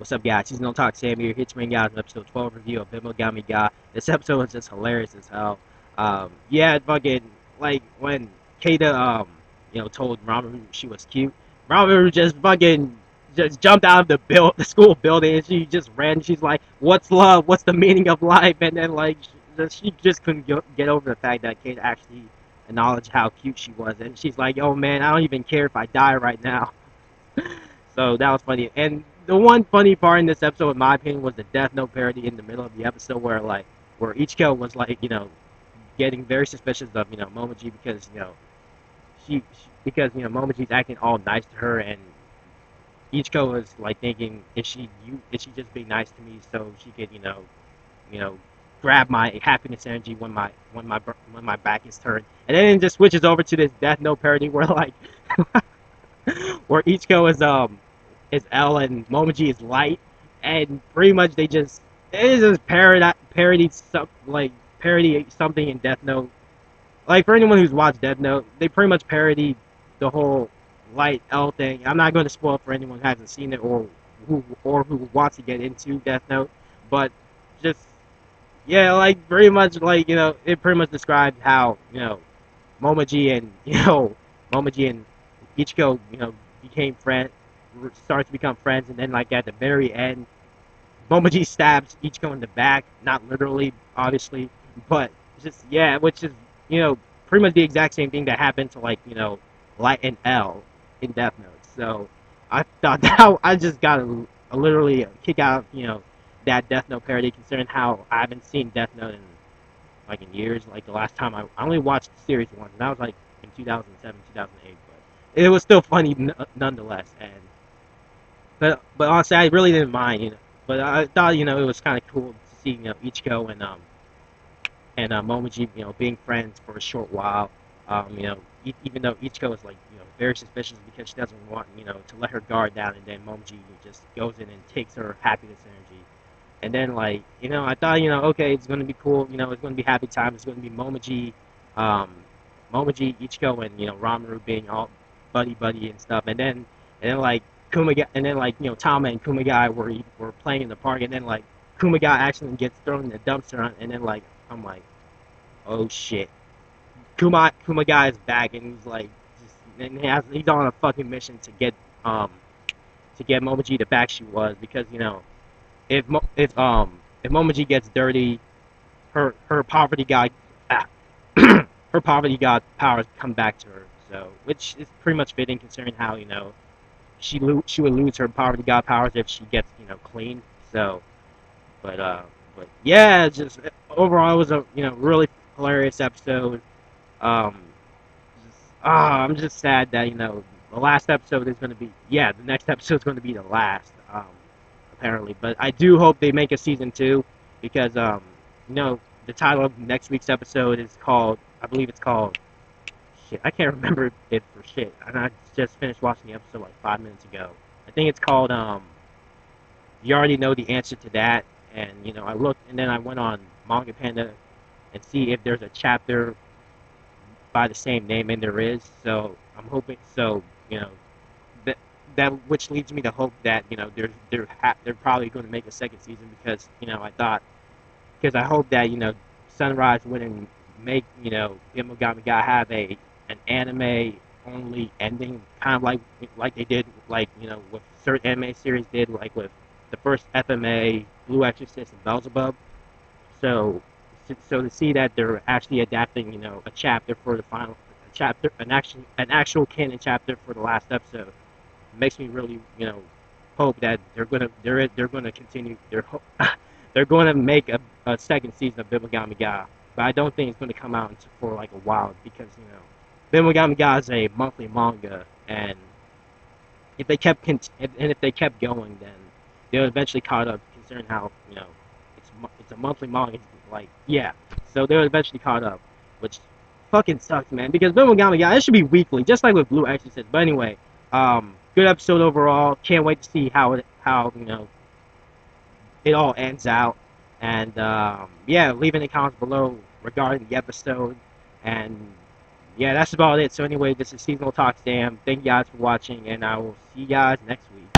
What's up, guys? Seasonal Talk Sam here. Here to bring you guys an episode 12 review of Binbogami guy. This episode was just hilarious as hell. Yeah, fucking like when Kata told Mamoru she was cute. Mamoru just jumped out of the school building, and she just ran. She's like, "What's love? What's the meaning of life?" And then like she just couldn't get over the fact that Kata actually acknowledged how cute she was, and she's like, "Oh man, I don't even care if I die right now." So that was funny. And the one funny part in this episode, in my opinion, was the Death Note parody in the middle of the episode where Ichiko was getting very suspicious of Momoji because Momoji's acting all nice to her, and Ichiko was like thinking, is she just being nice to me so she could you know grab my happiness energy when my back is turned, and then it just switches over to this Death Note parody where where Ichiko is L and Momoji is light, and pretty much it just parody something in Death Note. Like for anyone who's watched Death Note, they pretty much parody the whole light L thing. I'm not going to spoil it for anyone who hasn't seen it or who wants to get into Death Note, but just yeah, like pretty much it pretty much describes how Momoji and Momoji and Ichiko became friends, started to become friends, and then like at the very end, Momoji stabs Ichiko in the back, not literally, obviously, but just yeah, which is pretty much the exact same thing that happened to Light and L in Death Note. So I thought that I just got literally a kick out of that Death Note parody, considering how I haven't seen Death Note in years. Like the last time I only watched the series once, and that was like in 2007, 2008. But it was still funny nonetheless. But honestly, I really didn't mind. But I thought it was kind of cool to see Ichiko and Momoji being friends for a short while. Even though Ichiko is very suspicious because she doesn't want to let her guard down, and then Momoji just goes in and takes her happiness energy. And then I thought okay, it's gonna be cool. It's gonna be happy time. It's gonna be Ichiko, and Ronmaru being all buddy and stuff. And then Kumagai, and then Tama and Kumagai were playing in the park, and then Kumagai actually gets thrown in the dumpster, and then I'm like, oh shit, Kumagai is back, and he's he's on a fucking mission to get Momoji the back she was, because if Momoji gets dirty, her poverty god her poverty god powers come back to her. So which is pretty much fitting, considering how she would lose her poverty god powers if she gets clean. So but yeah, just overall it was a really hilarious episode. Um, I'm just sad that the last episode is going to be the next episode is going to be the last apparently. But I do hope they make a season 2, because the title of next week's episode is called, I believe it's called, shit, I can't remember it for shit, and I just finished watching the episode like 5 minutes ago. I think it's called you already know the answer to that. And I looked, and then I went on Manga Panda and see if there's a chapter by the same name, and there is. So I'm hoping, that which leads me to hope that they're probably going to make a second season, because I hope that Sunrise wouldn't make Binbogami Ga have an anime only ending, kind of like they did with certain anime series did, like with the first FMA, Blue Exorcist, and Beelzebub. So to see that they're actually adapting a chapter for the final chapter, an actual canon chapter for the last episode, makes me really hope that they're gonna continue they're gonna make a second season of Binbogami Ga. But I don't think it's gonna come out for a while, because Binbogami Ga is a monthly manga, and if they kept going, then they'll eventually caught up, considering how it's a monthly manga, so they'll eventually caught up, which fucking sucks, man, because Binbogami Ga, it should be weekly, just like with Blue Exorcist. But anyway, good episode overall. Can't wait to see how it all ends out. And yeah, leave any comments below regarding the episode. And yeah, that's about it. So anyway, this is Seasonal Talk Sam. Thank you guys for watching, and I will see you guys next week.